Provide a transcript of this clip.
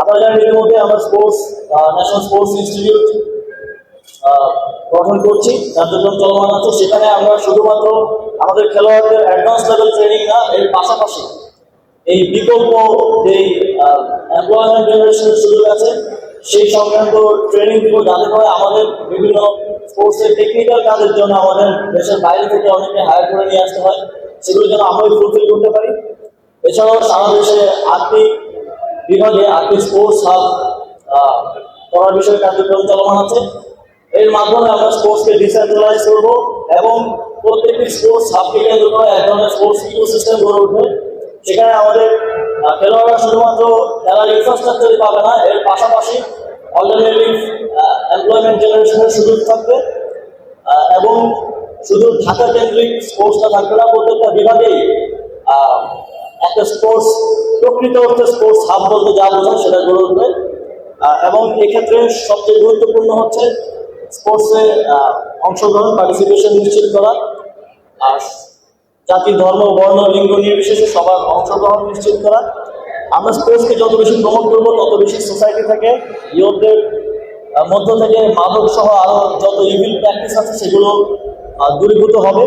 আপনারা জানেন ইতিমধ্যে আমরা স্পোর্টস ন্যাশনাল স্পোর্টস ইনস্টিটিউট গঠন করছি, কার্যক্রম চলমান আছে। সেখানে আমরা শুধুমাত্র আমাদের খেলোয়াড়দের অ্যাডভান্স লেভেল ট্রেনিং না, এর পাশাপাশি এই বিকল্প যেই এমপ্লয়মেন্ট জেনারেশনের সুযোগ আছে সেই সংক্রান্ত ট্রেনিং দিব, যাতে করে আমাদের বিভিন্ন স্পোর্টসের টেকনিক্যাল কাজের জন্য আমাদের দেশের বাইরে থেকে অনেকে হায়ার করে নিয়ে আসতে হয়, সেগুলো যেন আমরাই ফুলফিল করতে পারি। এছাড়াও সারা দেশে 8টি বিভাগে 8টি স্পোর্টস হাব করার বিষয়ে কার্যক্রম চলমান আছে। এর মাধ্যমে আমরা স্পোর্টসকে ডিসেন্ট্রালাইজ করব এবং প্রত্যেকটি স্পোর্টস হাবকে কেন্দ্র করে এক ধরনের স্পোর্টস ইকোসিস্টেম গড়ে উঠবে। সেখানে আমাদের খেলোয়াড়রা শুধুমাত্র খেলার ইনফ্রাস্ট্রাকচারই পাবে না, এর পাশাপাশি অল্টারনেটিভ এমপ্লয়মেন্ট জেনারেশনের সুযোগ থাকবে এবং শুধু ঢাকা কেন্দ্রিক স্পোর্টসটা থাকবে না, প্রত্যেকটা বিভাগেই একটা স্পোর্টস, প্রকৃত অর্থে স্পোর্টস হাব বলতে যা বোঝায় সেটা গড়ে উঠবে। এবং এক্ষেত্রে সবচেয়ে গুরুত্বপূর্ণ হচ্ছে স্পোর্টসে অংশগ্রহণ, পার্টিসিপেশন নিশ্চিত করা, আর জাতি, ধর্ম, বর্ণ, লিঙ্গ নির্বিশেষে সবার অংশগ্রহণ নিশ্চিত করা। আমরা স্পোর্টসকে যত বেশি প্রমোট করবো তত বেশি সোসাইটি থেকে ইউথদের মধ্য থেকে মাদক সহ আরো যত ইভিল প্র্যাকটিস আছে সেগুলো দূরীভূত হবে।